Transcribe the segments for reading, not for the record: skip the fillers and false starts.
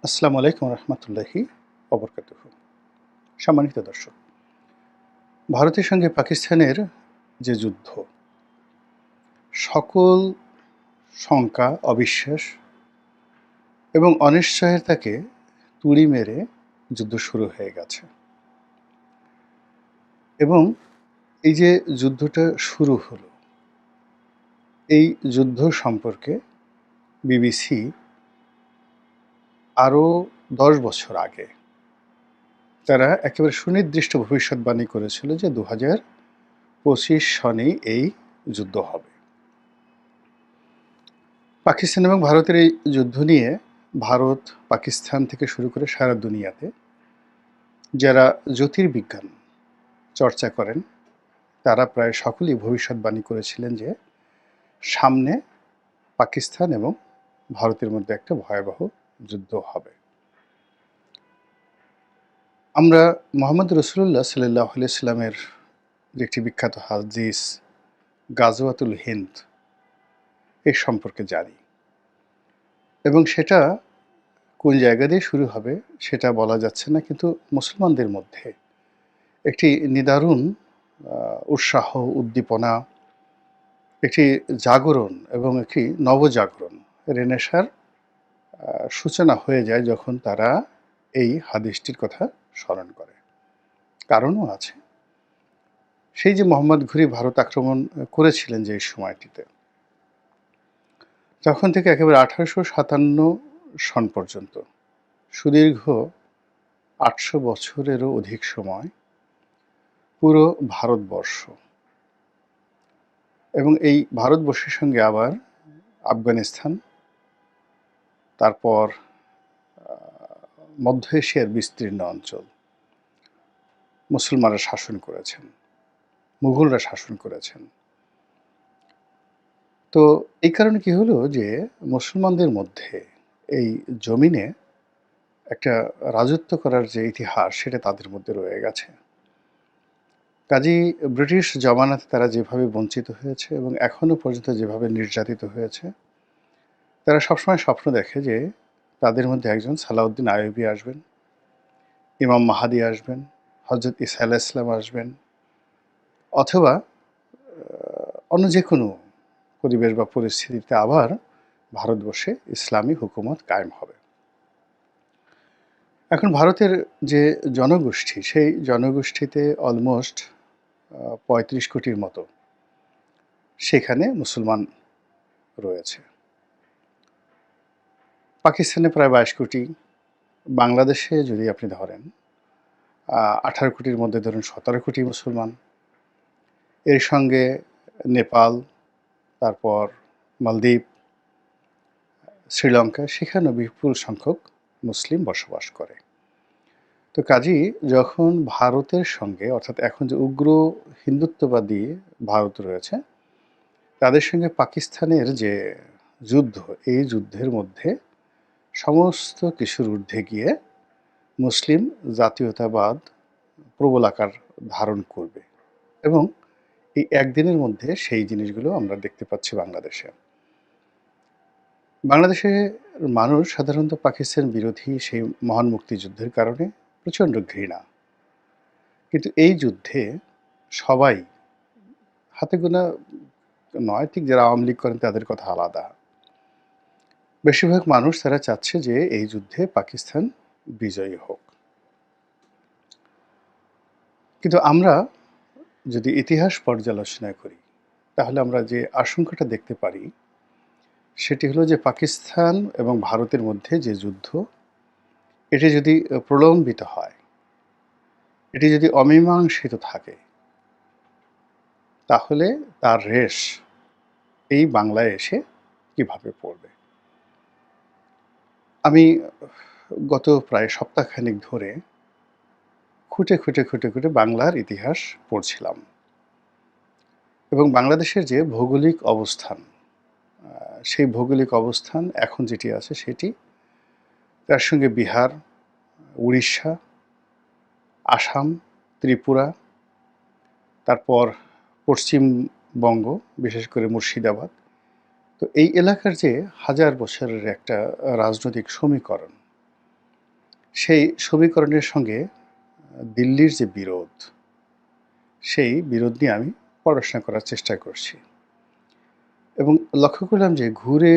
আসসালামু আলাইকুম রহমতুল্লাহি অবরকাতুহ। সম্মানিত দর্শক, ভারতের সঙ্গে পাকিস্তানের যে যুদ্ধ, সকল শঙ্কা, অবিশ্বাস এবং অনিশ্চয়তাকে তুড়ি মেরে যুদ্ধ শুরু হয়ে গেছে। এবং এই যে যুদ্ধটা শুরু হলো, এই যুদ্ধ সম্পর্কে বিবিসি আরও ১০ বছর আগে তারা একেবারে সুনির্দিষ্ট ভবিষ্যৎবাণী করেছিল যে ২০২৫ সনেই এই যুদ্ধ হবে। পাকিস্তান এবং ভারতের এই যুদ্ধ নিয়ে ভারত, পাকিস্তান থেকে শুরু করে সারা দুনিয়াতে যারা জ্যোতির্বিজ্ঞান চর্চা করেন তারা প্রায় সকলেই ভবিষ্যৎবাণী করেছিলেন যে সামনে পাকিস্তান এবং ভারতের মধ্যে একটা ভয়াবহ যুদ্ধ হবে। আমরা মোহাম্মদ রসুল্লাহ সাল্লাহ আলাইসাল্লামের যে একটি বিখ্যাত হাদিস গাজওয়াতুল হিন্দ এর সম্পর্কে জানি, এবং সেটা কোন জায়গা দিয়ে শুরু হবে সেটা বলা যাচ্ছে না, কিন্তু মুসলমানদের মধ্যে একটি নিদারুণ উৎসাহ, উদ্দীপনা, একটি জাগরণ এবং একটি নবজাগরণ, রেনেসাঁর সূচনা হয়ে যায় যখন তারা এই হাদিসটির কথা স্মরণ করে। কারণও আছে। সেই যে মোহাম্মদ ঘুরি ভারত আক্রমণ করেছিলেন যে সময়টিতে, তখন থেকে একেবারে 1857 সন পর্যন্ত সুদীর্ঘ 800 বছরেরও অধিক সময় পুরো ভারতবর্ষ এবং এই ভারতবর্ষের সঙ্গে আবার আফগানিস্তান, তারপর মধ্য এশিয়ার বিস্তীর্ণ অঞ্চল মুসলমানরা শাসন করেছেন, মুঘলরা শাসন করেছেন। তো এই কারণে কি হলো যে মুসলমানদের মধ্যে এই জমিনে একটা রাজত্ব করার যে ইতিহাস সেটা তাদের মধ্যে রয়ে গেছে। কাজেই ব্রিটিশ জমানাতে তারা যেভাবে বঞ্চিত হয়েছে এবং এখনও পর্যন্ত যেভাবে নির্যাতিত হয়েছে, তারা সবসময় স্বপ্ন দেখে যে তাদের মধ্যে একজন সালাউদ্দিন আইয়ুবী আসবেন, ইমাম মাহাদি আসবেন, হজরত ঈসা আলাইহিস সালাম আসবেন, অথবা অন্য যে কোনো পরিবেশ বা পরিস্থিতিতে আবার ভারতবর্ষে ইসলামী হুকুমত কায়েম হবে। এখন ভারতের যে জনগোষ্ঠী, সেই জনগোষ্ঠীতে অলমোস্ট ৩৫ কোটির মতো সেখানে মুসলমান রয়েছে। পাকিস্তানে প্রায় ২২ কোটি, বাংলাদেশে যদি আপনি ধরেন ১৮ কোটির মধ্যে ধরুন ১৭ কোটি মুসলমান। এর সঙ্গে নেপাল, তারপর মালদ্বীপ, শ্রীলঙ্কা, সেখানেও বিপুল সংখ্যক মুসলিম বসবাস করে। তো কাজেই যখন ভারতের সঙ্গে, অর্থাৎ এখন যে উগ্র হিন্দুত্ববাদী ভারত রয়েছে, তাদের সঙ্গে পাকিস্তানের যে যুদ্ধ, এই যুদ্ধের মধ্যে সমস্ত কিছুর ঊর্ধ্বে গিয়ে মুসলিম জাতীয়তাবাদ প্রবল আকার ধারণ করবে, এবং এই একদিনের মধ্যে সেই জিনিসগুলো আমরা দেখতে পাচ্ছি বাংলাদেশে। বাংলাদেশের মানুষ সাধারণত পাকিস্তান বিরোধী সেই মহান মুক্তিযুদ্ধের কারণে প্রচণ্ড ঘৃণা, কিন্তু এই যুদ্ধে সবাই, হাতে গোনা নয়, ঠিক যারা আওয়ামী লীগ করেন তাদের কথা আলাদা, বেশিরভাগ মানুষ তারা চাচ্ছে যে এই যুদ্ধে পাকিস্তান বিজয়ী হোক। কিন্তু আমরা যদি ইতিহাস পর্যালোচনা করি তাহলে আমরা যে আশঙ্কাটা দেখতে পারি সেটি হলো যে পাকিস্তান এবং ভারতের মধ্যে যে যুদ্ধ, এটি যদি প্রলম্বিত হয়, এটি যদি অমীমাংসিত থাকে, তাহলে তার রেশ এই বাংলায় এসে কিভাবে পড়বে। আমি গত প্রায় সপ্তাহখানেক ধরে খুঁটে খুঁটে খুঁটে খুঁটে বাংলার ইতিহাস পড়ছিলাম, এবং বাংলাদেশের যে ভৌগোলিক অবস্থান, সেই ভৌগোলিক অবস্থান এখন যেটি আছে সেটি, তার সঙ্গে বিহার, উড়িষ্যা, আসাম, ত্রিপুরা, তারপর পশ্চিমবঙ্গ, বিশেষ করে মুর্শিদাবাদ, তো এই এলাকার যে হাজার বছরের একটা রাজনৈতিক সমীকরণ, সেই সমীকরণের সঙ্গে দিল্লির যে বিরোধ, সেই বিরোধ নিয়ে আমি পড়াশোনা করার চেষ্টা করছি এবং লক্ষ্য করলাম যে ঘুরে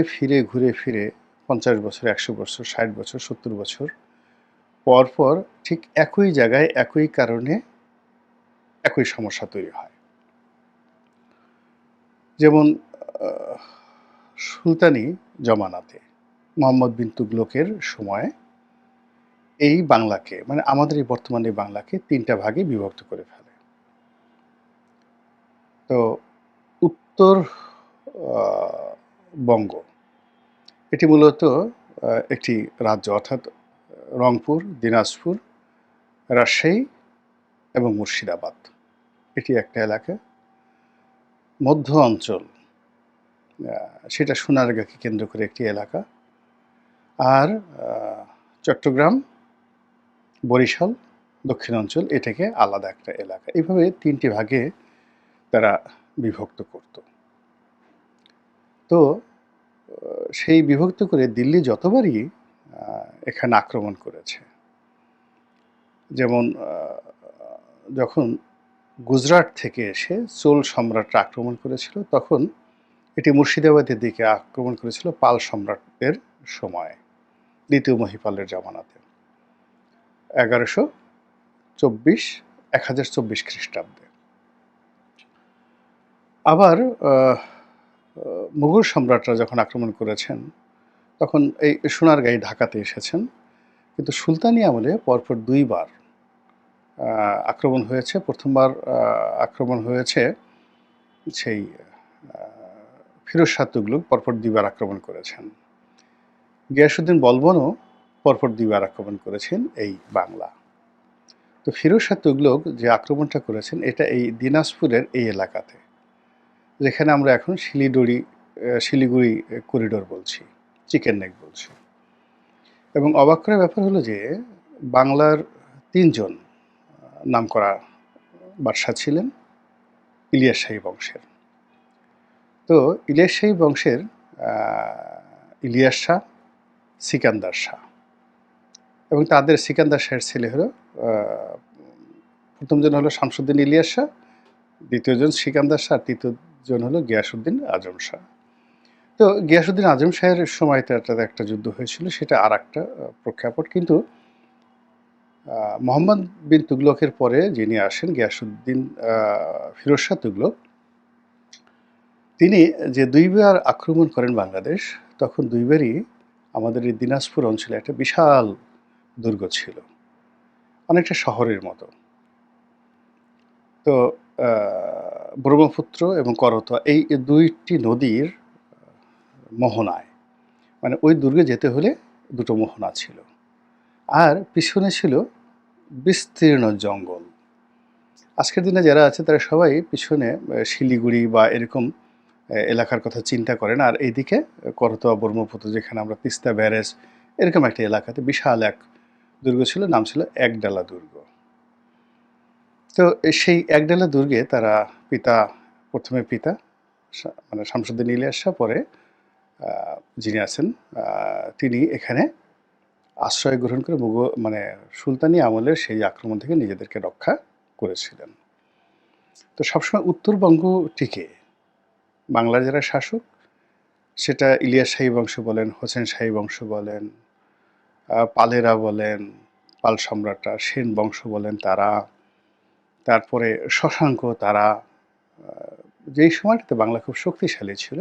ফিরে ৫০ বছর, ১০০ বছর, ৬০ বছর, ৭০ বছর পর ঠিক একই জায়গায় একই কারণে একই সমস্যা তৈরি হয়। যেমন সুলতানি জমানাতে মুহাম্মদ বিন তুগলকের সময় এই বাংলাকে, মানে আমাদের এই বর্তমানে বাংলাকে ৩ টা ভাগে বিভক্ত করে ফেলে। তো উত্তর আ বঙ্গ এটি মূলত একটি রাজ্য, অর্থাৎ রংপুর, দিনাজপুর, রাজশাহী এবং মুর্শিদাবাদ। এটি একটা এলাকা। মধ্য অঞ্চল সেটা সোনারগাঁকে কেন্দ্র করে একটি এলাকা। আর চট্টগ্রাম, বরিশাল, দক্ষিণাঞ্চল এটাকে আলাদা একটা এলাকা। এভাবে ৩ টি ভাগে তারা বিভক্ত করত। তো সেই বিভক্ত করে দিল্লি যতবারই এখানে আক্রমণ করেছে, যেমন যখন গুজরাট থেকে এসে চোল সম্রাটরা আক্রমণ করেছিল, তখন এটি মুর্শিদাবাদের দিকে আক্রমণ করেছিল পাল সম্রাটদের সময়, দ্বিতীয় মহিপালের জামানাতে ১১২৪ খ্রিস্টাব্দে। আবার মুঘল সম্রাটরা যখন আক্রমণ করেছেন, তখন এই সোনারগাঁই ঢাকাতে এসেছেন। কিন্তু সুলতানি আমলে পরপর ২ বার আক্রমণ হয়েছে। প্রথমবার আক্রমণ হয়েছে সেই ফিরোজ শাহ তুগলক পরপর ২ বার আক্রমণ করেছেন। গিয়াসউদ্দিন বলবনও পরপর ২ বার আক্রমণ করেছেন এই বাংলা। তো ফিরোজ শাহ তুগলক যে আক্রমণটা করেছেন, এটা এই দিনাজপুরের এই এলাকাতে, যেখানে আমরা এখন শিলিগুড়ি করিডোর বলছি, চিকেন নেক বলছি। এবং অবাক করার ব্যাপার হলো যে বাংলার ৩ জন নামকরা বাদশা ছিলেন ইলিয়াস শাহী বংশের। তো ইলিয়াস শাহী বংশের ইলিয়াস শাহ, সিকান্দার শাহ, এবং তাদের সিকান্দার শাহের ছেলে হলো প্রথম জন হলো শামসুদ্দিন ইলিয়াস শাহ, দ্বিতীয় জন সিকান্দার শাহ, তৃতীয় জন হলো গিয়াসউদ্দিন আজম শাহ। তো গিয়াসউদ্দিন আজম শাহের সময় তাদের একটা যুদ্ধ হয়েছিল, সেটা আর একটা প্রেক্ষাপট। কিন্তু মুহাম্মদ বিন তুগলকের পরে যিনি আসেন, গিয়াসউদ্দিন ফিরোজ শাহ তুগলক, তিনি যে ২ বার আক্রমণ করেন বাংলাদেশ, তখন ২ বারই আমাদের এই দিনাজপুর অঞ্চলে একটা বিশাল দুর্গ ছিল, অনেকটা শহরের মতো। তো ব্রহ্মপুত্র এবং করতোয়া এই ২টি নদীর মোহনায়, মানে ওই দুর্গে যেতে হলে ২টো মোহনা ছিল, আর পিছনে ছিল বিস্তীর্ণ জঙ্গল। আজকের দিনে যারা আছে তারা সবাই পিছনে শিলিগুড়ি বা এরকম এলাকার কথা চিন্তা করেন, আর এইদিকে করতোয়া, ব্রহ্মপুত্র, যেখানে আমরা তিস্তা ব্যারেজ, এরকম একটা এলাকাতে বিশাল এক দুর্গ ছিল, নাম ছিল একডালা দুর্গ। তো সেই একডালা দুর্গে তারা প্রথমে পিতা মানে শামসুদ্দিন ইলিয়াস শাহ, পরে যিনি আছেন তিনি এখানে আশ্রয় গ্রহণ করে মানে সুলতানি আমলের সেই আক্রমণ থেকে নিজেদেরকে রক্ষা করেছিলেন। তো সবসময় উত্তরবঙ্গটিকে বাংলার যারা শাসক, সেটা ইলিয়াস শাহী বংশ বলেন, হোসেন শাহী বংশ বলেন, পালেরা বলেন, পাল সম্রাটরা, সেন বংশ বলেন তারা, তারপরে শশাঙ্ক তারা, যেই সময়টাতে বাংলা খুব শক্তিশালী ছিল,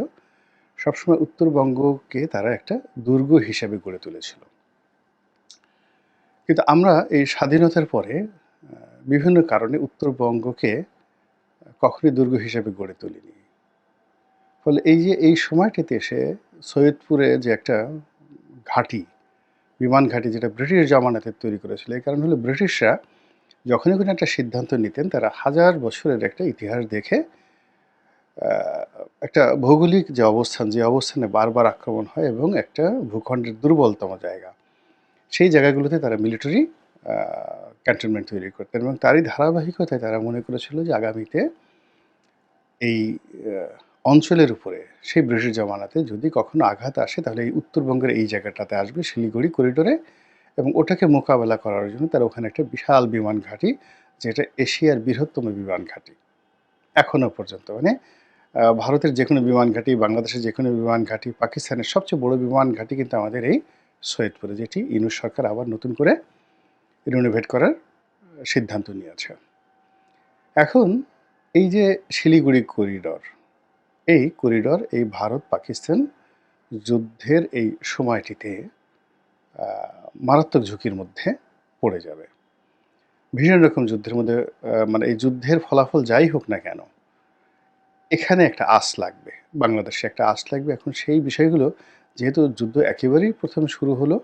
সবসময় উত্তরবঙ্গকে তারা একটা দুর্গ হিসেবে গড়ে তুলেছিল। কিন্তু আমরা এই স্বাধীনতার পরে বিভিন্ন কারণে উত্তরবঙ্গকে কখনোই দুর্গ হিসেবে গড়ে তুলিনি। ফলে এই যে এই সময়টিতে এসে সৈয়দপুরে যে একটা ঘাঁটি, বিমান ঘাঁটি, যেটা ব্রিটিশ জামানাতে তৈরি করেছিল, এই কারণ হলো ব্রিটিশরা যখনই কোনো একটা সিদ্ধান্ত নিতেন, তারা ১০০০ বছরের একটা ইতিহাস দেখে একটা ভৌগোলিক যে অবস্থানে বারবার আক্রমণ হয় এবং একটা ভূখণ্ডের দুর্বলতম জায়গা, সেই জায়গাগুলোতে তারা মিলিটারি ক্যান্টনমেন্ট তৈরি করতেন। এবং তারই ধারাবাহিকতায় তারা মনে করেছিল যে আগামীতে এই অঞ্চলের উপরে সেই ব্রিটিশ জামানাতে যদি কখনো আঘাত আসে, তাহলে এই উত্তরবঙ্গের এই জায়গাটাতে আসবে, শিলিগুড়ি করিডোরে, এবং ওটাকে মোকাবেলা করার জন্য তারা ওখানে একটা বিশাল বিমান ঘাঁটি, যেটা এশিয়ার বৃহত্তম বিমান ঘাঁটি এখনো পর্যন্ত। মানে ভারতের যেকোনো বিমান ঘাঁটি, বাংলাদেশের যেকোনো বিমান ঘাঁটি, পাকিস্তানের সবচেয়ে বড় বিমান ঘাঁটি কিন্তু আমাদের এই সৈয়দপুরে, যেটি ইউনূস সরকার আবার নতুন করে রিনোভেট করার সিদ্ধান্ত নিয়েছে। এখন এই যে শিলিগুড়ি করিডর, এই করিডর এই ভারত পাকিস্তান যুদ্ধের এই সময়টিতে মারাত্মক ঝুঁকির মধ্যে পড়ে যাবে। ভীষণ রকম যুদ্ধের মধ্যে মানে এই যুদ্ধের ফলাফল যাই হোক না কেন, এখানে একটা আঁচ লাগবে, বাংলাদেশে একটা আঁচ লাগবে। এখন সেই বিষয়গুলো, যেহেতু যুদ্ধ একেবারেই প্রথম শুরু হলো,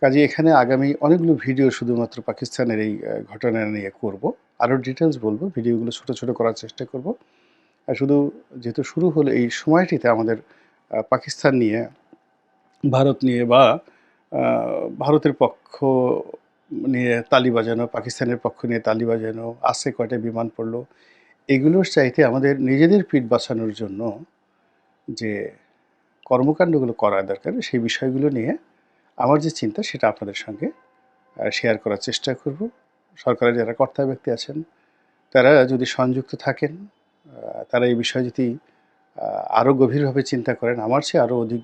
কাজেই এখানে আগামী অনেকগুলো ভিডিও শুধুমাত্র পাকিস্তানের এই ঘটনা নিয়ে করব। আরও ডিটেলস বলবো, ভিডিওগুলো ছোট, ছোট করার চেষ্টা করব। আর শুধু যেহেতু শুরু হলো এই সময়টিতে আমাদের পাকিস্তান নিয়ে, ভারত নিয়ে বা ভারতের পক্ষ নিয়ে তালি বাজানো, পাকিস্তানের পক্ষ নিয়ে তালি বাজানো, আসে কয়টা বিমান পড়লো, এগুলোর চাইতে আমাদের নিজেদের পিঠ বাঁচানোর জন্য যে কর্মকাণ্ডগুলো করা দরকার, সেই বিষয়গুলো নিয়ে আমার যে চিন্তা সেটা আপনাদের সঙ্গে শেয়ার করার চেষ্টা করব। সরকারের যারা কর্তা ব্যক্তি আছেন তারা যদি সংযুক্ত থাকেন, তারা এই বিষয়ে যদি আরও গভীরভাবে চিন্তা করেন, আমার চেয়ে আরও অধিক